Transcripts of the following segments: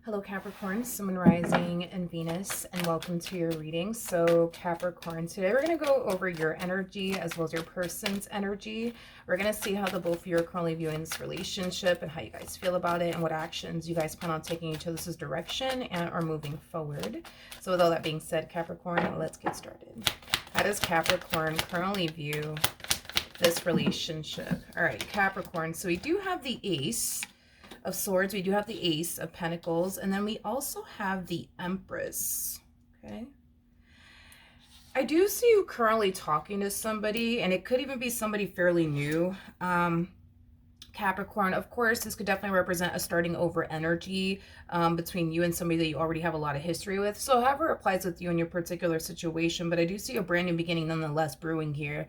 Hello Capricorn, Sun, Moon, Rising, and Venus, and welcome to your reading. So Capricorn, today we're going to go over your energy as well as your person's energy. We're going to see how the both of you are currently viewing this relationship and how you guys feel about it and what actions you guys plan on taking each other's direction and are moving forward. So with all that being said, Capricorn, let's get started. How does Capricorn currently view this relationship? All right, Capricorn, so we do have the Ace of Swords, we do have the Ace of Pentacles, and then we also have the Empress. Okay, I do see you currently talking to somebody, and it could even be somebody fairly new. Capricorn, of course, this could definitely represent a starting over energy between you and somebody that you already have a lot of history with. So however it applies with you in your particular situation, but I do see a brand new beginning nonetheless brewing here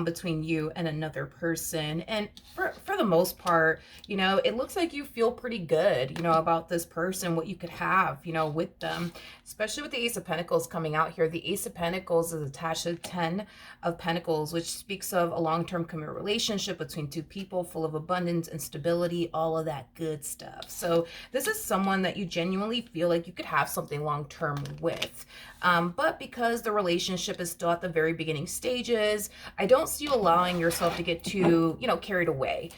between you and another person. And for the most part, you know, it looks like you feel pretty good, you know, about this person, what you could have, you know, with them, especially with the Ace of Pentacles coming out here. The Ace of Pentacles is attached to the 10 of Pentacles, which speaks of a long-term committed relationship between two people full of abundance and stability, all of that good stuff. So this is someone that you genuinely feel like you could have something long-term with. But because the relationship is still at the very beginning stages, I don't see you allowing yourself to get too, you know, carried away,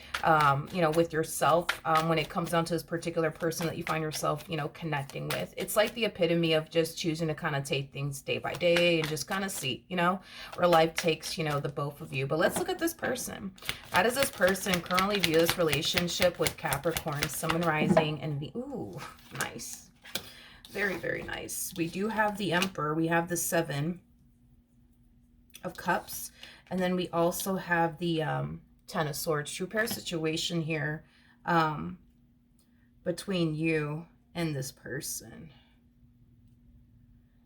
you know, with yourself when it comes down to this particular person that you find yourself, you know, connecting with. It's like the epitome of just choosing to kind of take things day by day and just kind of see, you know, where life takes, you know, the both of you. But let's look at this person. How does this person currently view this relationship with Capricorn, Sun, Moon, Rising, and the, ooh, nice. Very, very nice. We do have the Emperor. We have the 7 of Cups. And then we also have the 10 of Swords. True pair situation here between you and this person.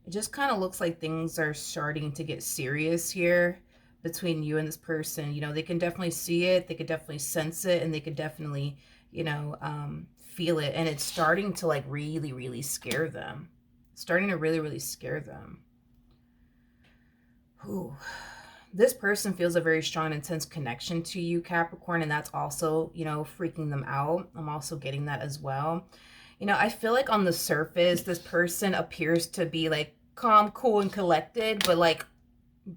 It just kind of looks like things are starting to get serious here between you and this person. You know, they can definitely see it. They could definitely sense it. And they could definitely, you know, feel it. And it's starting to like really, really scare them. Starting to really, really scare them. Ooh. This person feels a very strong, intense connection to you, Capricorn. And that's also, you know, freaking them out. I'm also getting that as well. You know, I feel like on the surface, this person appears to be like calm, cool, and collected, but like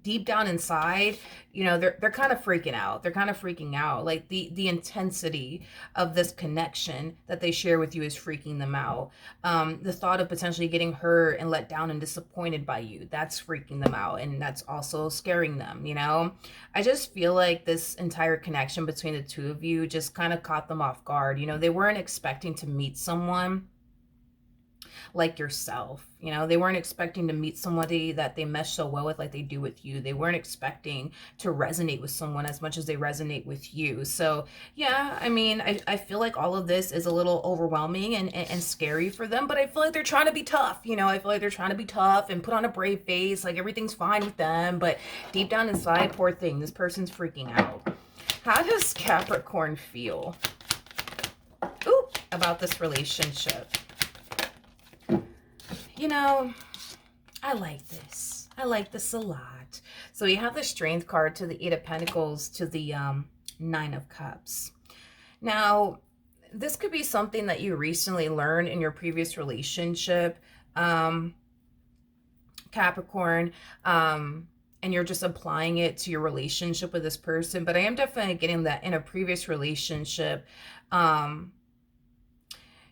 deep down inside, you know, they're kind of freaking out. They're kind of freaking out. Like the intensity of this connection that they share with you is freaking them out. The thought of potentially getting hurt and let down and disappointed by you, that's freaking them out. And that's also scaring them, you know? I just feel like this entire connection between the two of you just kind of caught them off guard. You know, they weren't expecting to meet someone like yourself. You know, they weren't expecting to meet somebody that they mesh so well with like they do with you. They weren't expecting to resonate with someone as much as they resonate with you. So yeah, I mean, I feel like all of this is a little overwhelming and scary for them, but I feel like they're trying to be tough. You know, I feel like they're trying to be tough and put on a brave face, like everything's fine with them, but deep down inside, poor thing, this person's freaking out. How does Capricorn feel about this relationship? You know, I like this. I like this a lot. So you have the Strength card to the 8 of Pentacles to the 9 of Cups. Now, this could be something that you recently learned in your previous relationship, Capricorn, and you're just applying it to your relationship with this person. But I am definitely getting that in a previous relationship,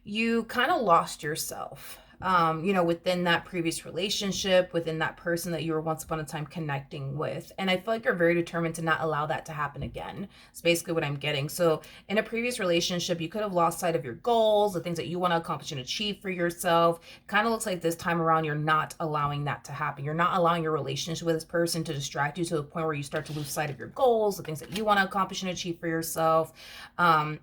you kind of lost yourself. You know, within that previous relationship, within that person that you were once upon a time connecting with. And I feel like you're very determined to not allow that to happen again. It's basically what I'm getting. So in a previous relationship, you could have lost sight of your goals, the things that you want to accomplish and achieve for yourself. Kind of looks like this time around, you're not allowing that to happen. You're not allowing your relationship with this person to distract you to the point where you start to lose sight of your goals, the things that you want to accomplish and achieve for yourself.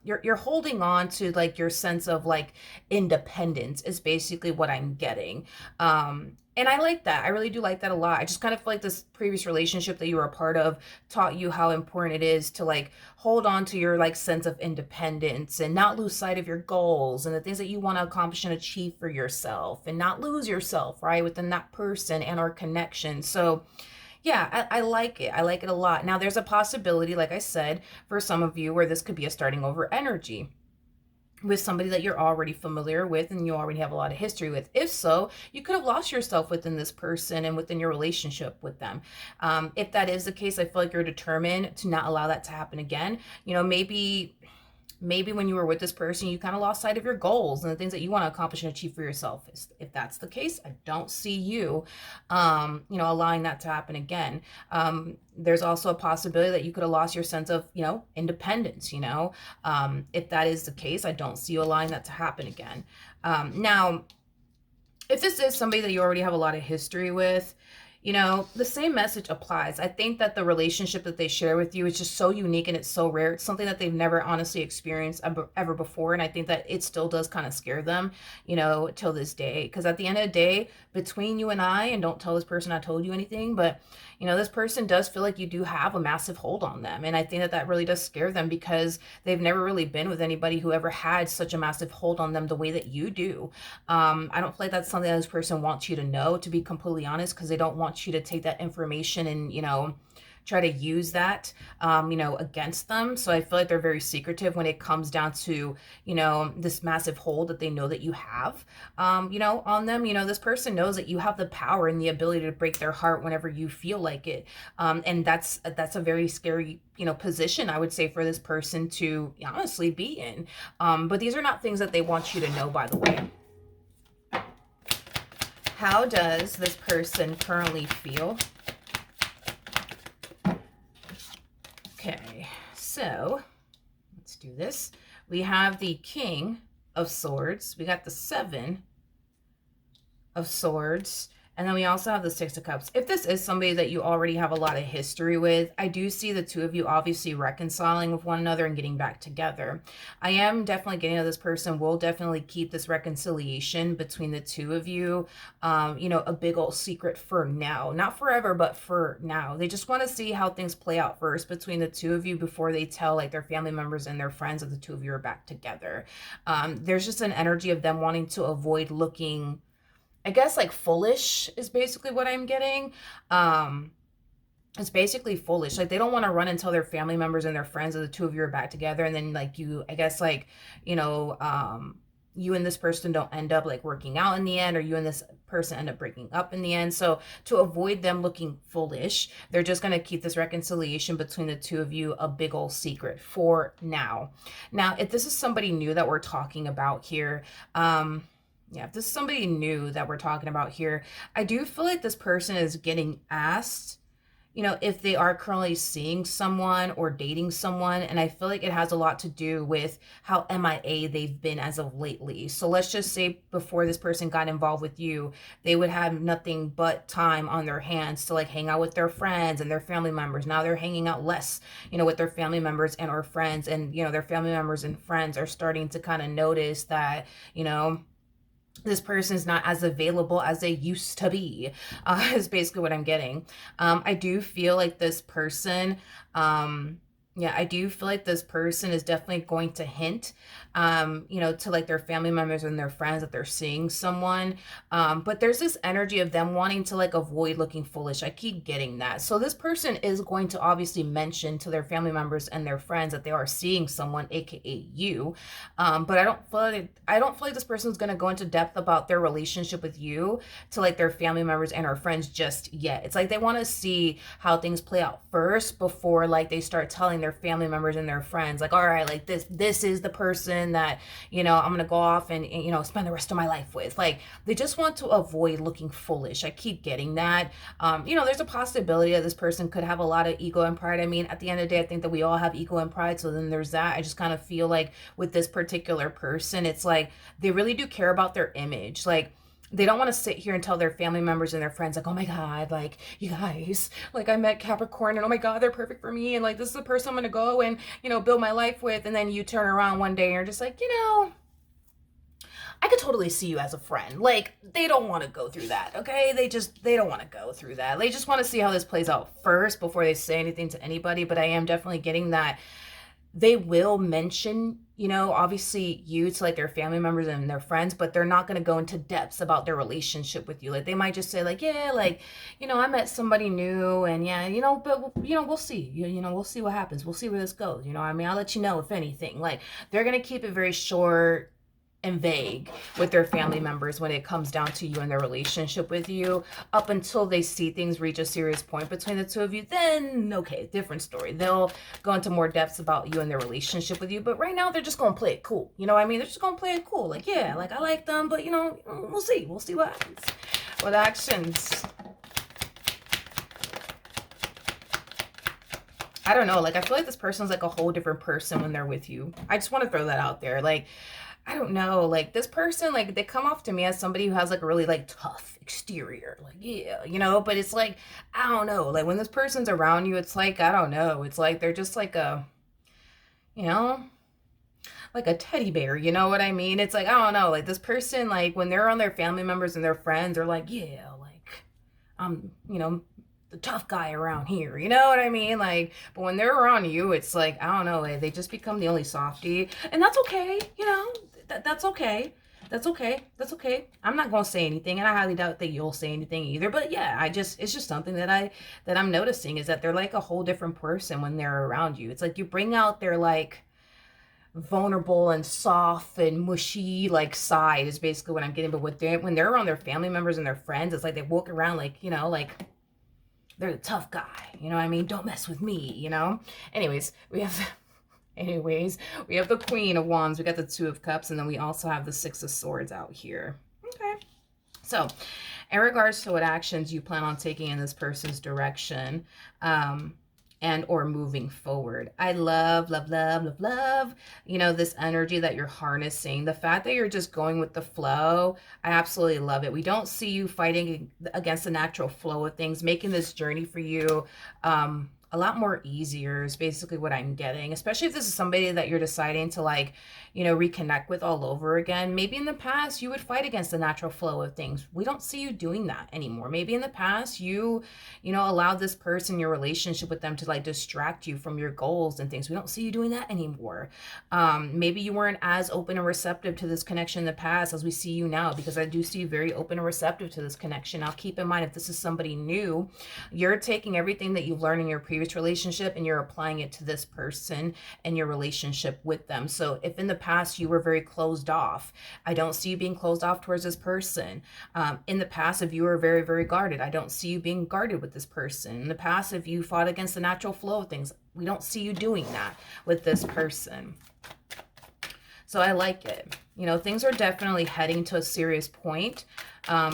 You're holding on to like your sense of like independence is basically what I'm getting. And I like that. I really do like that a lot. I just kind of feel like this previous relationship that you were a part of taught you how important it is to like hold on to your like sense of independence and not lose sight of your goals and the things that you want to accomplish and achieve for yourself and not lose yourself, right, within that person and our connection. So yeah, I like it. I like it a lot. Now there's a possibility, like I said, for some of you where this could be a starting over energy. with somebody that you're already familiar with and you already have a lot of history with? If so, you could have lost yourself within this person and within your relationship with them. If that is the case, I feel like you're determined to not allow that to happen again. You know, maybe when you were with this person, you kind of lost sight of your goals and the things that you want to accomplish and achieve for yourself. If that's the case, I don't see you, allowing that to happen again. There's also a possibility that you could have lost your sense of, independence, if that is the case, I don't see you allowing that to happen again. Now, if this is somebody that you already have a lot of history with, the same message applies. I think that the relationship that they share with you is just so unique and it's so rare. It's something that they've never honestly experienced ever before. And I think that it still does kind of scare them, till this day. Because at the end of the day, between you and I, and don't tell this person I told you anything, but, this person does feel like you do have a massive hold on them. And I think that that really does scare them because they've never really been with anybody who ever had such a massive hold on them the way that you do. I don't feel like that's something that this person wants you to know, to be completely honest, because they don't want you to take that information and, try to use that, against them. So I feel like they're very secretive when it comes down to, this massive hold that they know that you have, on them. This person knows that you have the power and the ability to break their heart whenever you feel like it. And that's a very scary, position, I would say, for this person to honestly be in. But these are not things that they want you to know, by the way. How does this person currently feel? Okay, so let's do this. We have the King of Swords. We got the Seven of Swords. And then we also have the Six of Cups. If this is somebody that you already have a lot of history with, I do see the two of you obviously reconciling with one another and getting back together. I am definitely getting that this person will definitely keep this reconciliation between the two of you, a big old secret for now. Not forever, but for now. They just want to see how things play out first between the two of you before they tell like their family members and their friends that the two of you are back together. There's just an energy of them wanting to avoid looking, I guess, like foolish is basically what I'm getting. It's basically foolish. Like they don't want to run and tell their family members and their friends that the two of you are back together. And then like you, I guess like, you and this person don't end up like working out in the end, or you and this person end up breaking up in the end. So to avoid them looking foolish, they're just going to keep this reconciliation between the two of you a big old secret for now. Now, if this is somebody new that we're talking about here, if this is somebody new that we're talking about here, I do feel like this person is getting asked, if they are currently seeing someone or dating someone. And I feel like it has a lot to do with how MIA they've been as of lately. So let's just say before this person got involved with you, they would have nothing but time on their hands to like hang out with their friends and their family members. Now they're hanging out less, with their family members and or friends. And, their family members and friends are starting to kind of notice that, this person's not as available as they used to be, is basically what I'm getting. I do feel like this person, I do feel like this person is definitely going to hint, to like their family members and their friends that they're seeing someone. But there's this energy of them wanting to like avoid looking foolish. I keep getting that. So this person is going to obviously mention to their family members and their friends that they are seeing someone, aka you. But I don't feel like this person is going to go into depth about their relationship with you to like their family members and our friends just yet. It's like they want to see how things play out first before like they start telling their family members and their friends like, all right, like this is the person that, I'm going to go off and, spend the rest of my life with. Like they just want to avoid looking foolish. I keep getting that. There's a possibility that this person could have a lot of ego and pride. I mean, at the end of the day, I think that we all have ego and pride. So then there's that. I just kind of feel like with this particular person, it's like they really do care about their image. Like they don't want to sit here and tell their family members and their friends like, oh my God, like you guys, like I met Capricorn and oh my God, they're perfect for me. And like, this is the person I'm going to go and, build my life with. And then you turn around one day and you're just like, I could totally see you as a friend. Like they don't want to go through that. Okay. They don't want to go through that. They just want to see how this plays out first before they say anything to anybody. But I am definitely getting that they will mention, you know, obviously you to like their family members and their friends, but they're not going to go into depths about their relationship with you. Like they might just say like, yeah, like, you know, I met somebody new and yeah, you know, but you know, we'll see. You know, we'll see what happens. We'll see where this goes. You know, I mean, I'll let you know if anything. Like they're going to keep it very short and vague with their family members when it comes down to you and their relationship with you, up until they see things reach a serious point between the two of you. Then okay, different story, they'll go into more depths about you and their relationship with you. But right now they're just gonna play it cool, you know what I mean? They're just gonna play it cool, like, yeah, like I like them, but you know, we'll see what happens with actions. I don't know, like I feel like this person's like a whole different person when they're with you. I just want to throw that out there. Like I don't know, like this person, like they come off to me as somebody who has like a really like tough exterior, like, yeah, you know, but it's like, I don't know, like when this person's around you, it's like, I don't know, it's like they're just like a, you know, like a teddy bear, you know what I mean? It's like, I don't know, like this person, like when they're around their family members and their friends, they're like, yeah, like I'm, you know, the tough guy around here, you know what I mean? Like, but when they're around you, it's like, I don't know, like they just become the only softie, and that's okay, you know, that's okay. That's okay. That's okay. I'm not gonna say anything, and I highly doubt that you'll say anything either. But yeah, it's just something that I'm noticing is that they're like a whole different person when they're around you. It's like you bring out their like vulnerable and soft and mushy like side is basically what I'm getting. But when they're around their family members and their friends, it's like they walk around like, you know, like they're the tough guy, you know what I mean? Don't mess with me, you know? Anyways, we have the Queen of Wands, we got the Two of Cups, and then we also have the Six of Swords out here. Okay. So, in regards to what actions you plan on taking in this person's direction, and or moving forward. I love, you know, this energy that you're harnessing. The fact that you're just going with the flow, I absolutely love it. We don't see you fighting against the natural flow of things, making this journey for you a lot more easier is basically what I'm getting, especially if this is somebody that you're deciding to like, you know, reconnect with all over again. Maybe in the past you would fight against the natural flow of things. We don't see you doing that anymore. Maybe in the past you know, allowed this person, your relationship with them to like distract you from your goals and things. We don't see you doing that anymore. Maybe you weren't as open and receptive to this connection in the past as we see you now, because I do see you very open and receptive to this connection. Now keep in mind, if this is somebody new, you're taking everything that you've learned in your previous relationship and you're applying it to this person and your relationship with them. So if in the past you were very closed off, I don't see you being closed off towards this person. In the past, if you were very, very guarded, I don't see you being guarded with this person. In the past, if you fought against the natural flow of things, we don't see you doing that with this person. So I like it. You know, things are definitely heading to a serious point,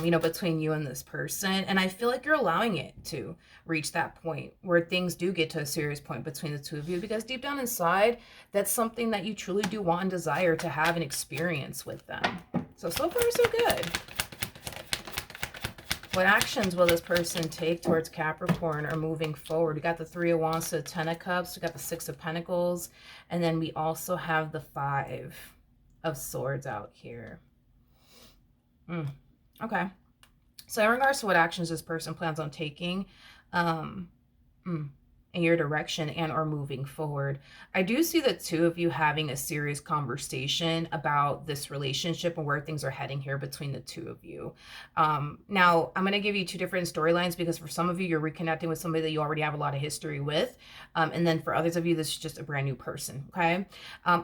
you know, between you and this person. And I feel like you're allowing it to reach that point where things do get to a serious point between the two of you, because deep down inside, that's something that you truly do want and desire to have an experience with them. So far, so good. What actions will this person take towards Capricorn or moving forward? We got the Three of Wands to the Ten of Cups. We got the Six of Pentacles. And then we also have the Five of Swords out here. Okay. So in regards to what actions this person plans on taking, in your direction and or moving forward, I do see the two of you having a serious conversation about this relationship and where things are heading here between the two of you. Now I'm going to give you two different storylines, because for some of you, you're reconnecting with somebody that you already have a lot of history with, and then for others of you, this is just a brand new person. Okay.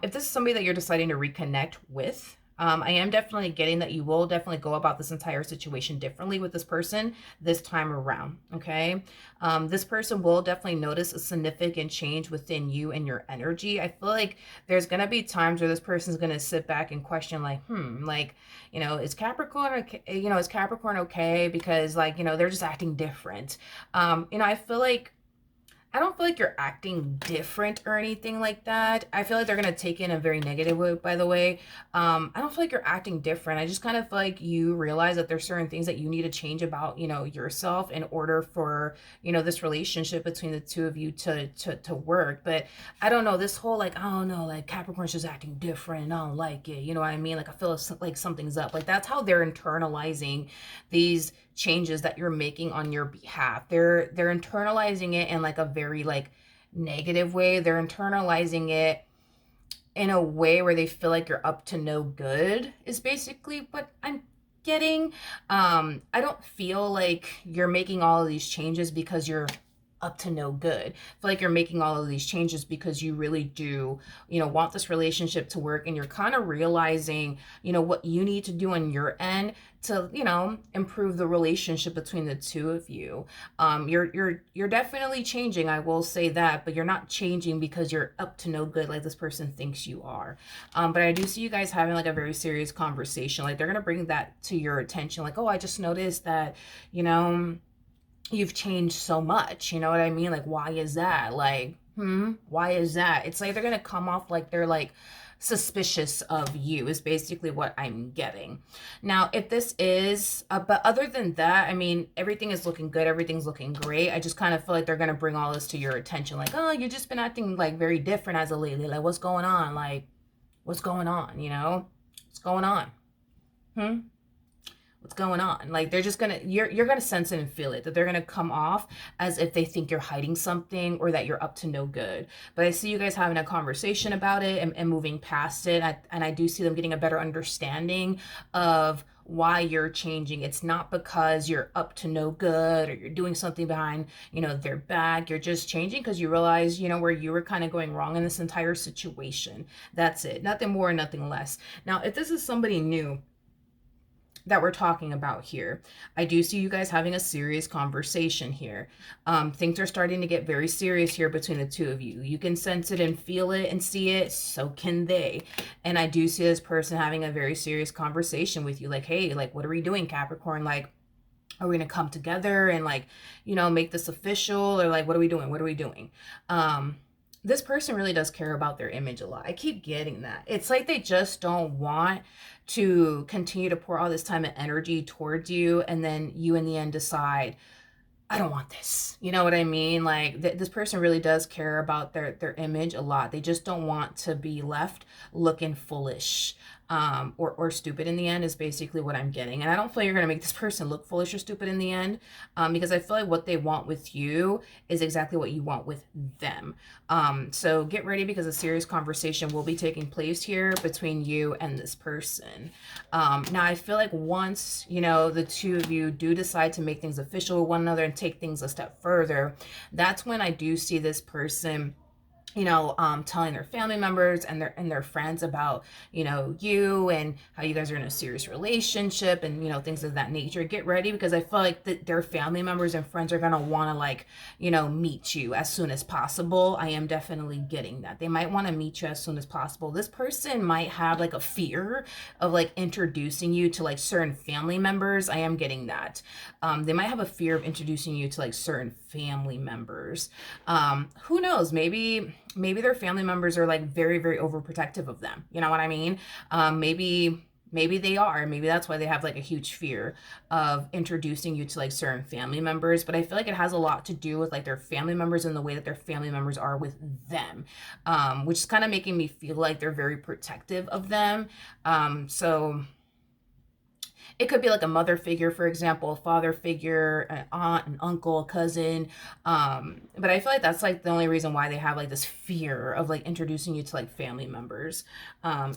If this is somebody that you're deciding to reconnect with, I am definitely getting that you will definitely go about this entire situation differently with this person this time around, okay? This person will definitely notice a significant change within you and your energy. I feel like there's going to be times where this person's going to sit back and question like, like, you know, is Capricorn okay? You know, is Capricorn okay? Because like, you know, they're just acting different. You know, I don't feel like you're acting different or anything like that. I feel like they're going to take in a very negative way, by the way. I don't feel like you're acting different. I just kind of feel like you realize that there's certain things that you need to change about, you know, yourself in order for, you know, this relationship between the two of you to work. But I don't know, this whole like, I don't know, like Capricorn's just acting different. I don't like it. You know what I mean? Like I feel like something's up. Like that's how they're internalizing these changes that you're making on your behalf. They're internalizing it in like a very like negative way. They're internalizing it in a way where they feel like you're up to no good, is basically what I'm getting. I don't feel like you're making all of these changes because you're up to no good. I feel like you're making all of these changes because you really do, want this relationship to work, and you're kind of realizing, what you need to do on your end to, improve the relationship between the two of you. You're definitely changing, I will say that, but you're not changing because you're up to no good like this person thinks you are. But I do see you guys having like a very serious conversation. Like they're gonna bring that to your attention. Like, oh, I just noticed that, you've changed so much. You know what I mean? Like, why is that? Like, why is that? It's like they're gonna come off like they're like suspicious of you, is basically what I'm getting. Now, if this is, but other than that, I mean, everything is looking good. Everything's looking great. I just kind of feel like they're going to bring all this to your attention. Like, oh, you've just been acting like very different as of lately. Like, what's going on? Like, what's going on? What's going on? What's going on? Like they're just gonna, you're gonna sense it and feel it, that they're gonna come off as if they think you're hiding something or that you're up to no good. But I see you guys having a conversation about it, and moving past it. And I do see them getting a better understanding of why you're changing. It's not because you're up to no good or you're doing something behind, their back. You're just changing because you realize, where you were kind of going wrong in this entire situation. That's it. Nothing more, nothing less. Now, if this is somebody new that we're talking about here, I do see you guys having a serious conversation here. Things are starting to get very serious here between the two of you. You can sense it and feel it and see it. So can they. And I do see this person having a very serious conversation with you. Like, hey, like, what are we doing, Capricorn? Like, are we going to come together and like, make this official? Or like, what are we doing? What are we doing? This person really does care about their image a lot. I keep getting that. It's like they just don't want to continue to pour all this time and energy towards you, and then you in the end decide, I don't want this. You know what I mean? Like this person really does care about their image a lot. They just don't want to be left looking foolish, or stupid in the end, is basically what I'm getting. And I don't feel you're going to make this person look foolish or stupid in the end, because I feel like what they want with you is exactly what you want with them. So get ready, because a serious conversation will be taking place here between you and this person. Now, I feel like once, the two of you do decide to make things official with one another and take things a step further, that's when I do see this person telling their family members and their friends about, you and how you guys are in a serious relationship and, things of that nature. Get ready, because I feel like their family members and friends are going to want to like, meet you as soon as possible. I am definitely getting that. They might want to meet you as soon as possible. This person might have like a fear of like introducing you to like certain family members. I am getting that. They might have a fear of introducing you to like certain family members. Who knows? Maybe their family members are like very, very overprotective of them. You know what I mean? Maybe they are. Maybe that's why they have like a huge fear of introducing you to like certain family members. But I feel like it has a lot to do with like their family members and the way that their family members are with them, which is kind of making me feel like they're very protective of them. So it could be like a mother figure, for example, a father figure, an aunt, an uncle, a cousin. But I feel like that's like the only reason why they have like this fear of like introducing you to like family members,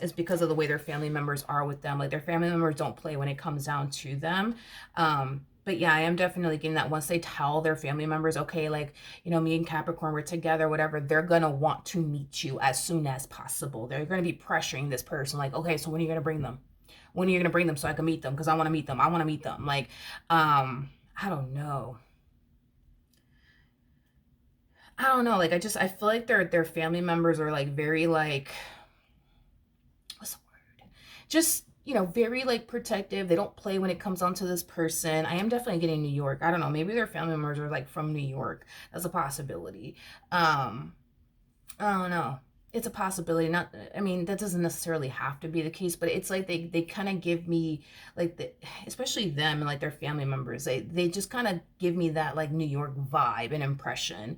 is because of the way their family members are with them. Like their family members don't play when it comes down to them. But yeah, I am definitely getting that once they tell their family members, okay, like, me and Capricorn, we're together, whatever, they're going to want to meet you as soon as possible. They're going to be pressuring this person like, okay, so when are you going to bring them? When are you going to bring them so I can meet them? Because I want to meet them. I want to meet them. Like, I don't know. Like, I feel like their family members are like very like, what's the word? Just, very like protective. They don't play when it comes down to this person. I am definitely getting New York. I don't know. Maybe their family members are like from New York. That's a possibility. I don't know. It's a possibility. Not, I mean, that doesn't necessarily have to be the case, but it's like they kind of give me like especially them and like their family members, they just kind of give me that like New York vibe and impression.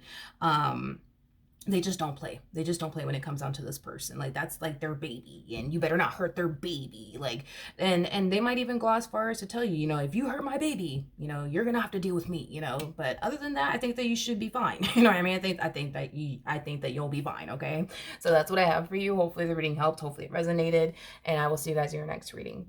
they just don't play. They just don't play when it comes down to this person. Like, that's like their baby, and you better not hurt their baby. Like, and they might even go as far as to tell you, you know, if you hurt my baby, you know, you're gonna have to deal with me, you know. But other than that, I think that you should be fine. You know what I mean? I think that you'll be fine. Okay. So that's what I have for you. Hopefully the reading helped. Hopefully it resonated, and I will see you guys in your next reading. Bye.